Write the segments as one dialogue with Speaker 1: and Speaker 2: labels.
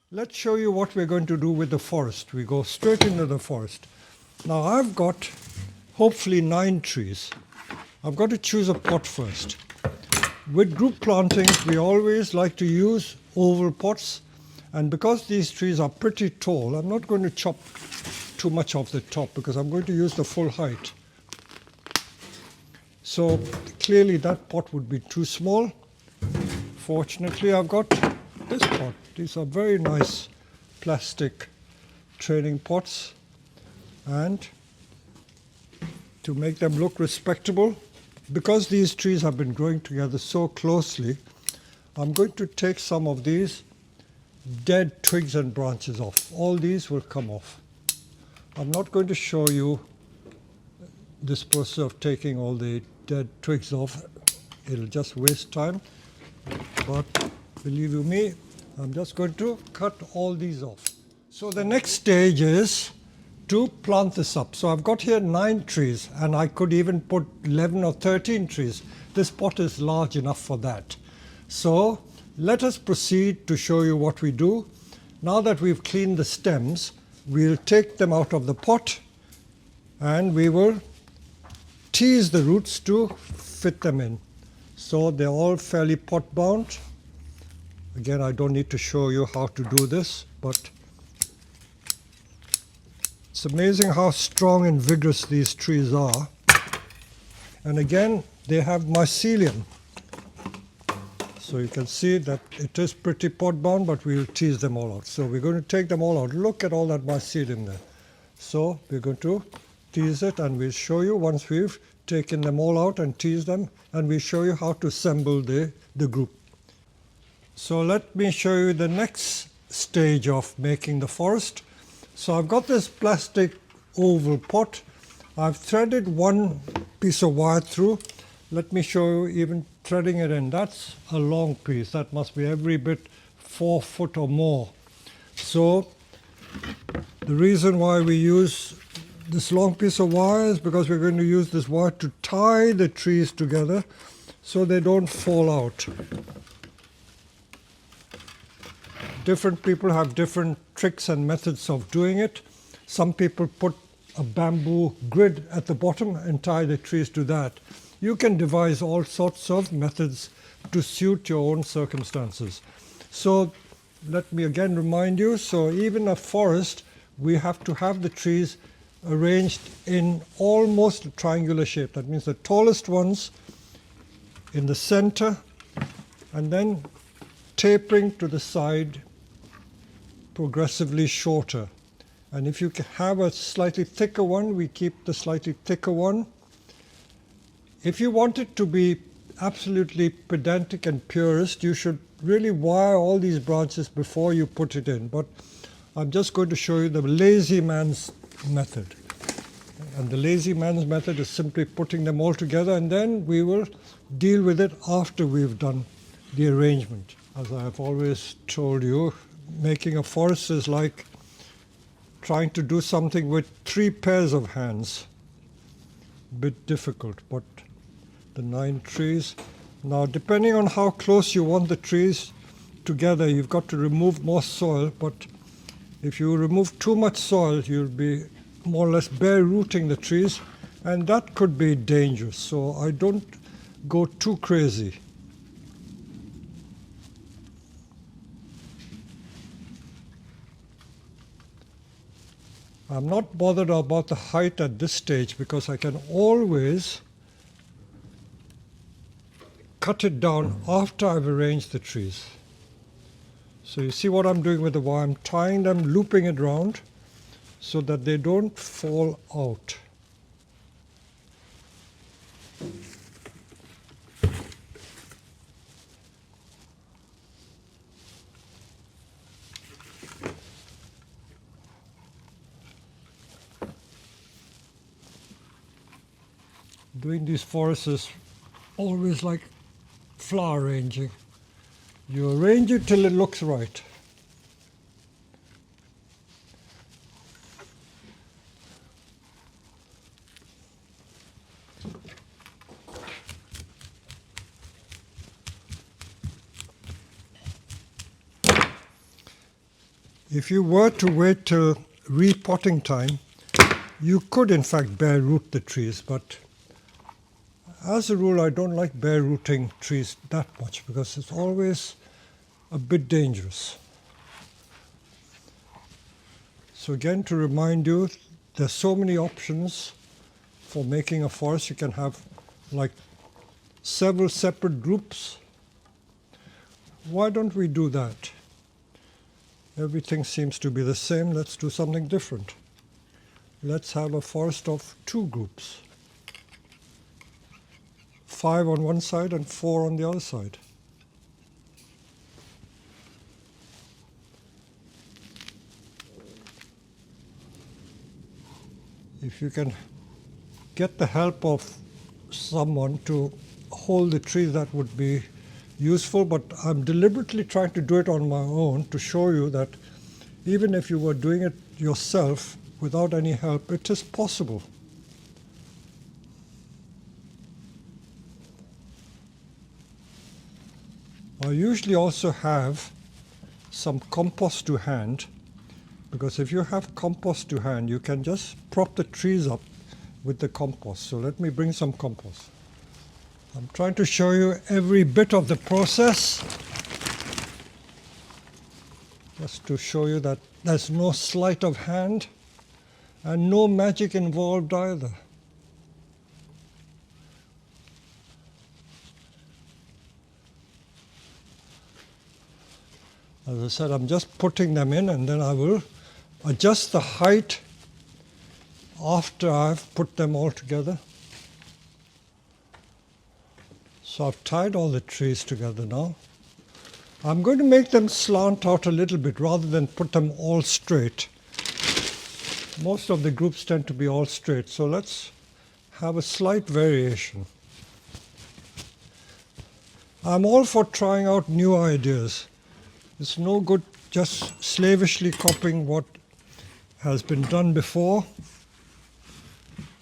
Speaker 1: Let's show you what we're going to do with the forest. We go straight into the forest. Now I've got hopefully 9 trees. I've got to choose a pot first. With group plantings, we always like to use oval pots, and because these trees are pretty tall, I'm not going to chop too much off the top because I'm going to use the full height. So clearly that pot would be too small. Fortunately, I've got this pot. These are very nice plastic training pots, and to make them look respectable, because these trees have been growing together so closely, I'm going to take some of these dead twigs and branches off. All these will come off. I'm not going to show you this process of taking all the dead twigs off. It'll just waste time. But believe you me, I'm just going to cut all these off. So the next stage is to plant this up. So I've got here 9 trees, and I could even put 11 or 13 trees. This pot is large enough for that. So let us proceed to show you what we do. Now that we've cleaned the stems, we'll take them out of the pot and we will tease the roots to fit them in. So they're all fairly pot bound. Again, I don't need to show you how to do this, but it's amazing how strong and vigorous these trees are. And again, they have mycelium. So you can see that it is pretty pot bound, but we'll tease them all out. So we're going to take them all out. Look at all that mycelium there. So we're going to tease it, and we'll show you once we've taken them all out and teased them, and we'll show you how to assemble the group. So let me show you the next stage of making the forest. So I've got this plastic oval pot. I've threaded one piece of wire through. Let me show you even threading it in. That's a long piece. That must be every bit 4 foot or more. So the reason why we use this long piece of wire is because we're going to use this wire to tie the trees together so they don't fall out. Different people have different tricks and methods of doing it. Some people put a bamboo grid at the bottom and tie the trees to that. You can devise all sorts of methods to suit your own circumstances. So let me again remind you, so even a forest, we have to have the trees arranged in almost a triangular shape. That means the tallest ones in the center, and then tapering to the side, progressively shorter. And if you have a slightly thicker one, we keep the slightly thicker one. If you want it to be absolutely pedantic and purist, you should really wire all these branches before you put it in. But I'm just going to show you the lazy man's method. And the lazy man's method is simply putting them all together, and then we will deal with it after we've done the arrangement. As I have always told you, making a forest is like trying to do something with 3 pairs of hands. A bit difficult, but the 9 trees. Now, depending on how close you want the trees together, you've got to remove more soil, but if you remove too much soil, you'll be more or less bare rooting the trees, and that could be dangerous. So I don't go too crazy. I'm not bothered about the height at this stage because I can always cut it down after I've arranged the trees. So you see what I'm doing with the wire? I'm tying them, looping it round so that they don't fall out. Doing these forests is always like flower arranging. You arrange it till it looks right. If you were to wait till repotting time, you could in fact bare root the trees, but as a rule I don't like bare rooting trees that much because it's always a bit dangerous. So again, to remind you, there's so many options for making a forest. You can have like several separate groups. Why don't we do that? Everything seems to be the same. Let's do something different. Let's have a forest of 2 groups. 5 on one side and 4 on the other side. If you can get the help of someone to hold the tree, that would be useful, but I'm deliberately trying to do it on my own to show you that even if you were doing it yourself without any help, it is possible. I usually also have some compost to hand, because if you have compost to hand, you can just prop the trees up with the compost. So let me bring some compost. I'm trying to show you every bit of the process, just to show you that there's no sleight of hand and no magic involved either. As I said, I'm just putting them in, and then I will adjust the height after I've put them all together. So I've tied all the trees together now. I'm going to make them slant out a little bit rather than put them all straight. Most of the groups tend to be all straight, so let's have a slight variation. I'm all for trying out new ideas. It's no good just slavishly copying what has been done before.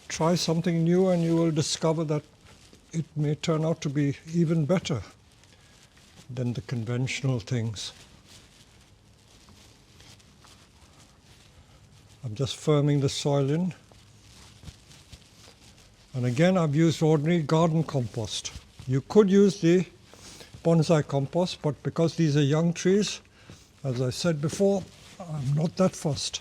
Speaker 1: Try something new and you will discover that it may turn out to be even better than the conventional things. I'm just firming the soil in. And again, I've used ordinary garden compost. You could use the bonsai compost, but because these are young trees, as I said before, I'm not that fussed.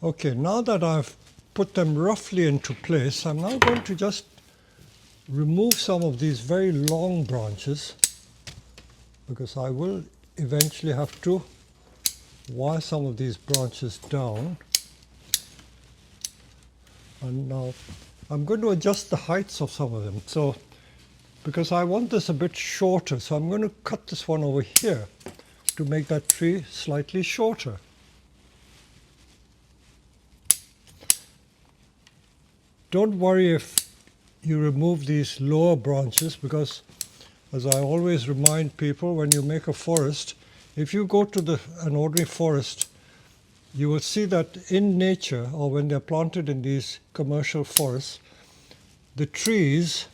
Speaker 1: Okay, now that I've put them roughly into place, I'm now going to just remove some of these very long branches, because I will eventually have to wire some of these branches down. And now I'm going to adjust the heights of some of them. So, because I want this a bit shorter, so I'm going to cut this one over here to make that tree slightly shorter. Don't worry if you remove these lower branches, because as I always remind people, when you make a forest, if you go to an ordinary forest, you will see that in nature, or when they're planted in these commercial forests, the trees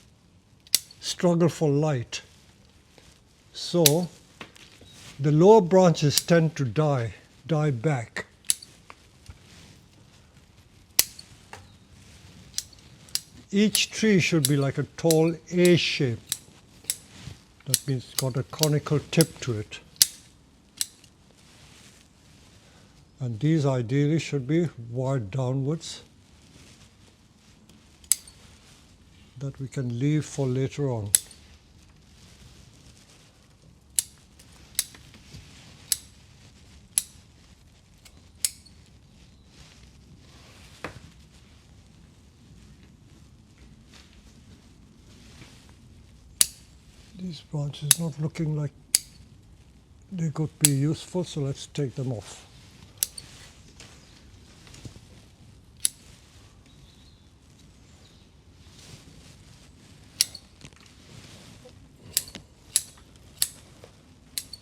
Speaker 1: struggle for light. So the lower branches tend to die back. Each tree should be like a tall A shape. That means it's got a conical tip to it. And these ideally should be wired downwards, that we can leave for later on. These branches not looking like they could be useful, so let's take them off.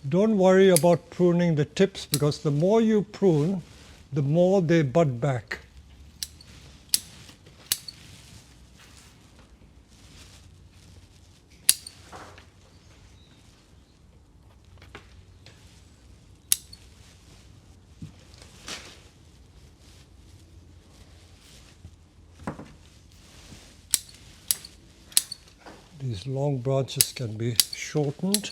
Speaker 1: Don't worry about pruning the tips, because the more you prune, the more they bud back. These long branches can be shortened.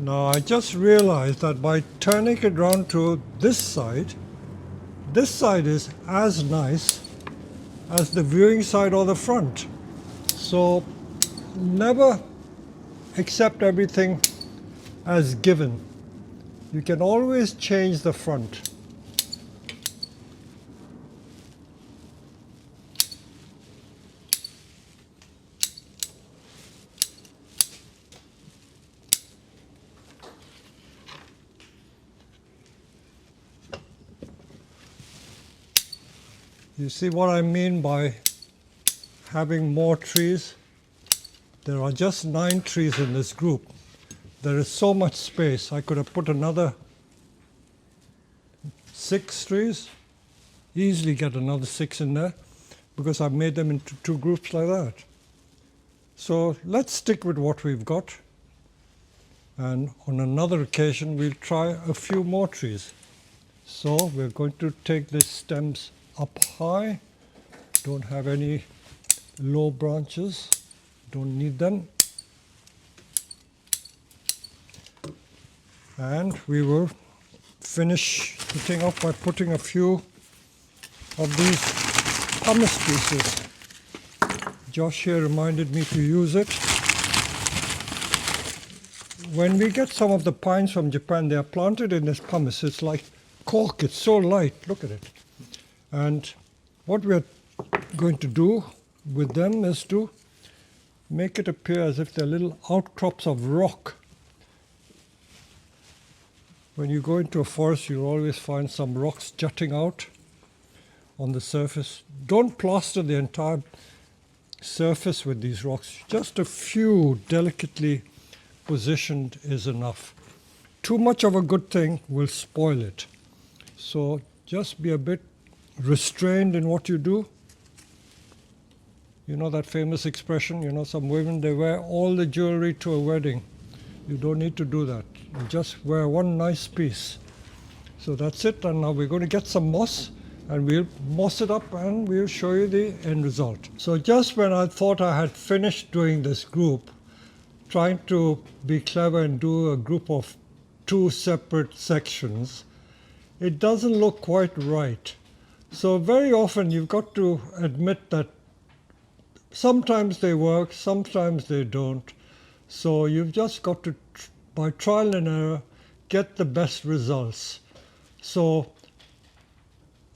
Speaker 1: Now I just realized that by turning it around to this side is as nice as the viewing side or the front. So never accept everything as given. You can always change the front. You see what I mean by having more trees? There are just 9 trees in this group. There is so much space. I could have put another 6 trees, easily get another 6 in there, because I've made them into 2 groups like that. So let's stick with what we've got, and on another occasion we'll try a few more trees. So we're going to take the stems up high, don't have any low branches, don't need them. And we will finish the thing off by putting a few of these pumice pieces. Josh here reminded me to use it. When we get some of the pines from Japan, they are planted in this pumice. It's like cork, it's so light, look at it. And what we're going to do with them is to make it appear as if they're little outcrops of rock. When you go into a forest, you'll always find some rocks jutting out on the surface. Don't plaster the entire surface with these rocks. Just a few delicately positioned is enough. Too much of a good thing will spoil it. So just be a bit restrained in what you do. You know that famous expression, you know, some women, they wear all the jewelry to a wedding. You don't need to do that. You just wear one nice piece. So that's it, and now we're going to get some moss, and we'll moss it up and we'll show you the end result. So just when I thought I had finished doing this group, trying to be clever and do a group of 2 separate sections, it doesn't look quite right. So very often you've got to admit that sometimes they work, sometimes they don't. So you've just got to, by trial and error, get the best results. So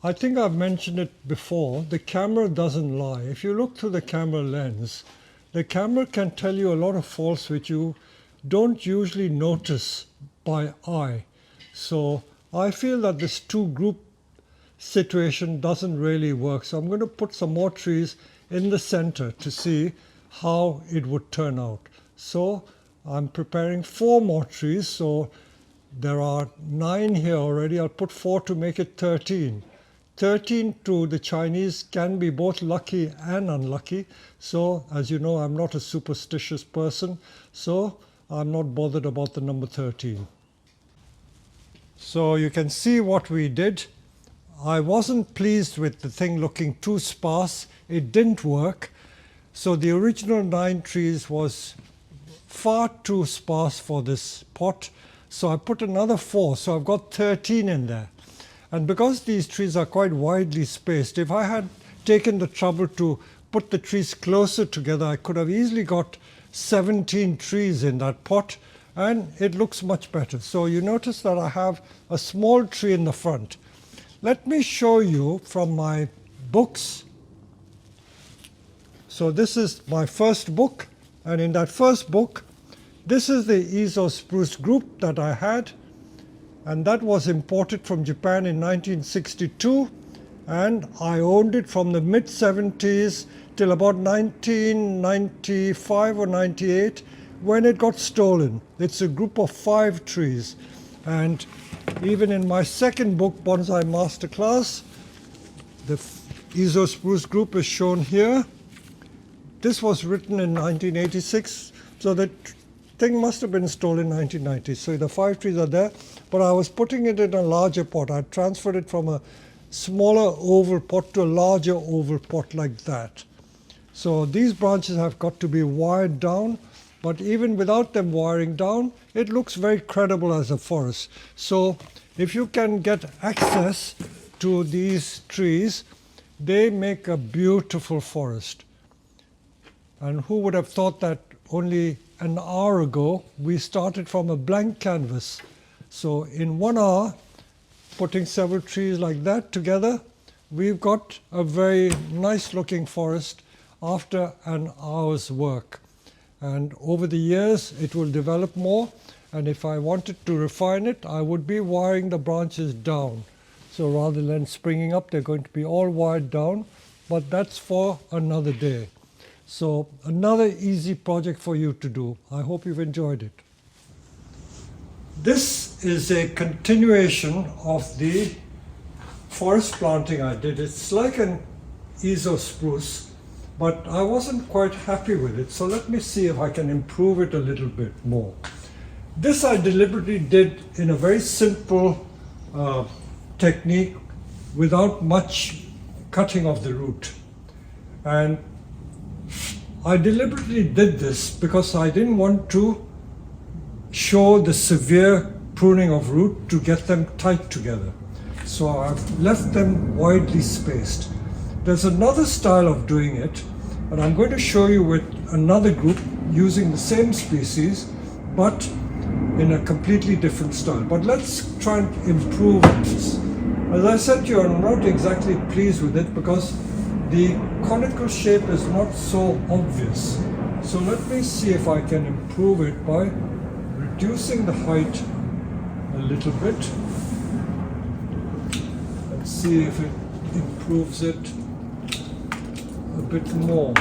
Speaker 1: I think I've mentioned it before, the camera doesn't lie. If you look through the camera lens, the camera can tell you a lot of faults which you don't usually notice by eye. So I feel that this 2 group situation doesn't really work. So I'm going to put some more trees in the center to see how it would turn out. So I'm preparing 4 more trees. So there are 9 here already. I'll put 4 to make it 13. 13 to the Chinese can be both lucky and unlucky. So as you know, I'm not a superstitious person. So I'm not bothered about the number 13. So you can see what we did. I wasn't pleased with the thing looking too sparse. It didn't work. So the original 9 trees was far too sparse for this pot. So I put another 4. So I've got 13 in there. And because these trees are quite widely spaced, if I had taken the trouble to put the trees closer together, I could have easily got 17 trees in that pot, and it looks much better. So you notice that I have a small tree in the front. Let me show you from my books. So this is my first book, and in that first book, this is the Ezo spruce group that I had. and that was imported from Japan in 1962, and I owned it from the mid-70s till about 1995 or 98 when it got stolen. It's a group of 5 trees, and even in my second book, Bonsai Masterclass, the Izo spruce group is shown here. This was written in 1986, so the thing must have been installed in 1990. So the 5 trees are there, but I was putting it in a larger pot. I transferred it from a smaller oval pot to a larger oval pot like that. So these branches have got to be wired down, but even without them wiring down, it looks very credible as a forest. So if you can get access to these trees, they make a beautiful forest. And who would have thought that only an hour ago we started from a blank canvas. So in 1 hour, putting several trees like that together, we've got a very nice looking forest after an hour's work. And over the years it will develop more, and if I wanted to refine it, I would be wiring the branches down. So rather than springing up, they're going to be all wired down, but that's for another day. So another easy project for you to do. I hope you've enjoyed it. This is a continuation of the forest planting I did. It's like an Izo spruce, but I wasn't quite happy with it. So let me see if I can improve it a little bit more. This I deliberately did in a very simple technique without much cutting of the root. And I deliberately did this because I didn't want to show the severe pruning of root to get them tight together. So I've left them widely spaced. There's another style of doing it, and I'm going to show you with another group using the same species, but in a completely different style. But let's try and improve on this. As I said to you, I'm not exactly pleased with it because the conical shape is not so obvious. So let me see if I can improve it by reducing the height a little bit and see if it improves it a bit more.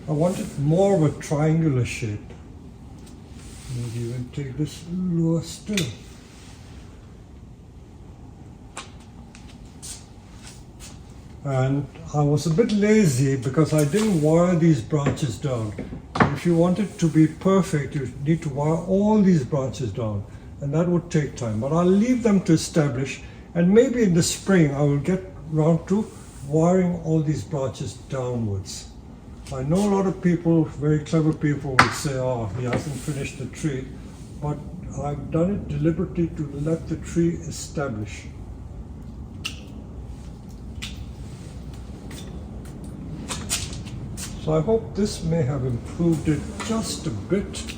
Speaker 1: I want it more of a triangular shape. Maybe even take this lower still. And I was a bit lazy because I didn't wire these branches down. If you want it to be perfect, you need to wire all these branches down, and that would take time. But I'll leave them to establish, and maybe in the spring I will get round to wiring all these branches downwards. I know a lot of people, very clever people, will say, oh, he hasn't finished the tree, but I've done it deliberately to let the tree establish. So I hope this may have improved it just a bit.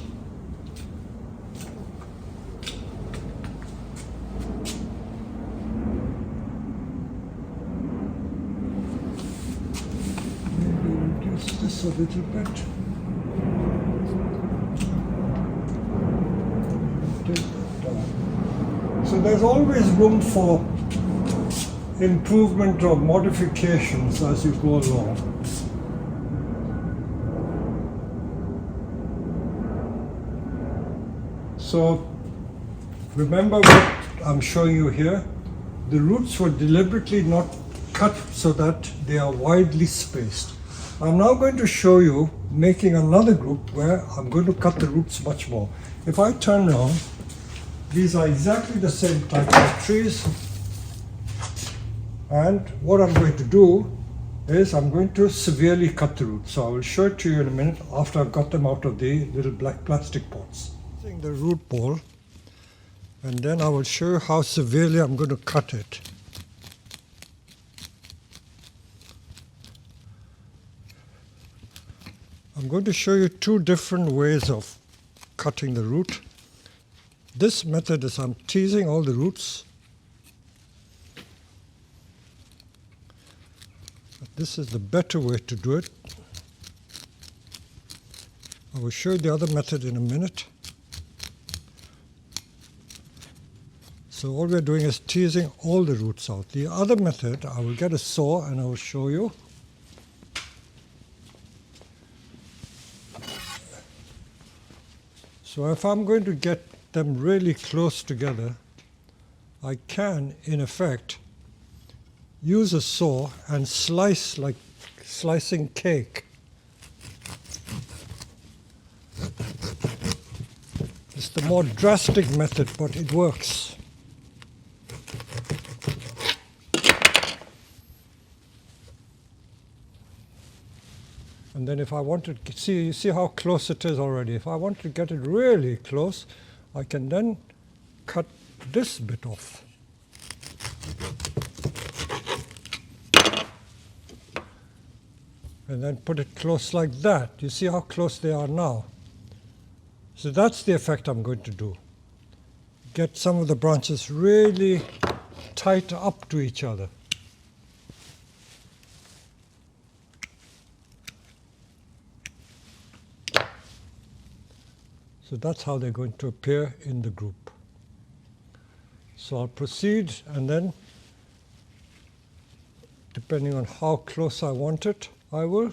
Speaker 1: This a little bit. Take that down. So there's always room for improvement or modifications as you go along. So remember what I'm showing you here. The roots were deliberately not cut so that they are widely spaced. I'm now going to show you making another group where I'm going to cut the roots much more. If I turn around, these are exactly the same type of trees. And what I'm going to do is I'm going to severely cut the roots. So I will show it to you in a minute after I've got them out of the little black plastic pots. Using the root ball, and then I will show you how severely I'm going to cut it. I'm going to show you two different ways of cutting the root. This method is I'm teasing all the roots. This is the better way to do it. I will show you the other method in a minute. So all we're doing is teasing all the roots out. The other method, I will get a saw and I will show you. So if I'm going to get them really close together, I can, in effect, use a saw and slice like slicing cake. It's the more drastic method, but it works. And then if I want to see, you see how close it is already. If I want to get it really close, I can then cut this bit off. And then put it close like that. You see how close they are now? So that's the effect I'm going to do. Get some of the branches really tight up to each other. So that's how they're going to appear in the group. So I'll proceed, and then, depending on how close I want it, I will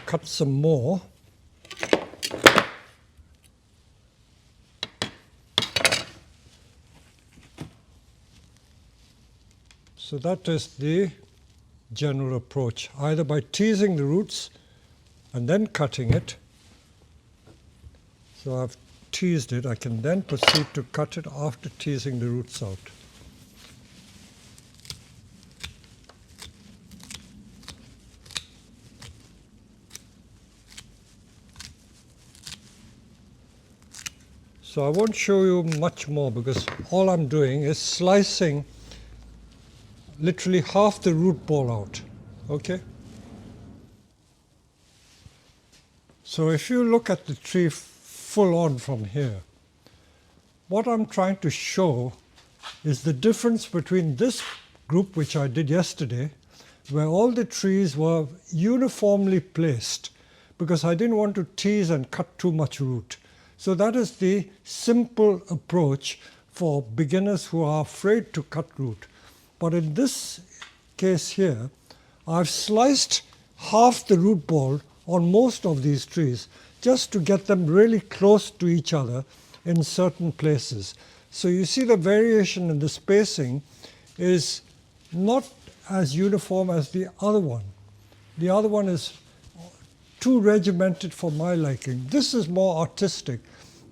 Speaker 1: cut some more. So that is the general approach, either by teasing the roots and then cutting it. So I've teased it, I can then proceed to cut it after teasing the roots out. So I won't show you much more because all I'm doing is slicing literally half the root ball out. Okay? So if you look at the tree full on from here, what I'm trying to show is the difference between this group, which I did yesterday, where all the trees were uniformly placed because I didn't want to tease and cut too much root. So that is the simple approach for beginners who are afraid to cut root. But in this case here, I've sliced half the root ball on most of these trees just to get them really close to each other in certain places. So you see the variation in the spacing is not as uniform as the other one. The other one is too regimented for my liking. This is more artistic,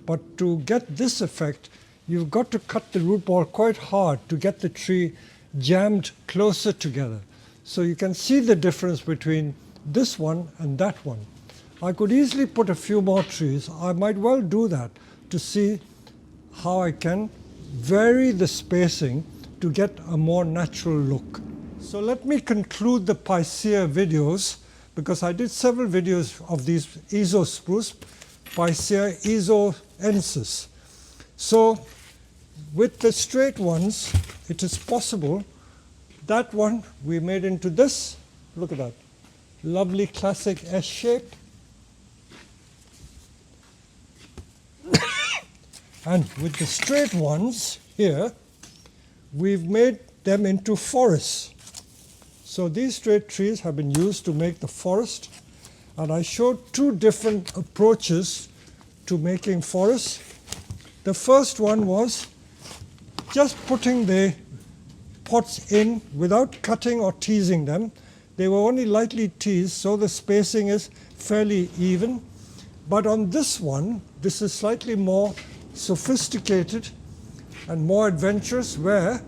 Speaker 1: but to get this effect, you've got to cut the root ball quite hard to get the tree jammed closer together. So you can see the difference between this one and that one. I could easily put a few more trees. I might well do that to see how I can vary the spacing to get a more natural look. So let me conclude the Picea videos, because I did several videos of these Ezo spruce, Picea ezoensis. So with the straight ones, it is possible. That one we made into this. Look at that. Lovely classic S shape. And with the straight ones here, we've made them into forests. So these straight trees have been used to make the forest. And I showed two different approaches to making forests. The first one was just putting the pots in without cutting or teasing them. They were only lightly teased, so the spacing is fairly even. But on this one, this is slightly more sophisticated and more adventurous, where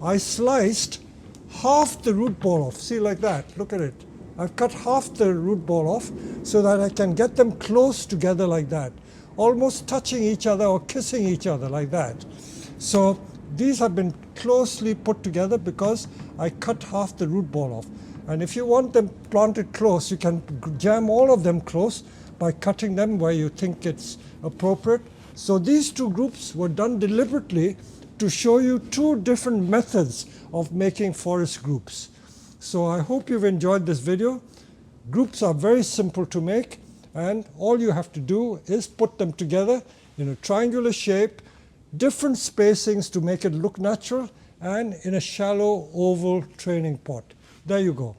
Speaker 1: I sliced half the root ball off. See, like that. Look at it. I've cut half the root ball off so that I can get them close together like that, almost touching each other or kissing each other like that. So these have been closely put together because I cut half the root ball off. And if you want them planted close, you can jam all of them close by cutting them where you think it's appropriate. So these two groups were done deliberately to show you two different methods of making forest groups. So I hope you've enjoyed this video. Groups are very simple to make, and all you have to do is put them together in a triangular shape, different spacings to make it look natural, and in a shallow oval training pot. There you go.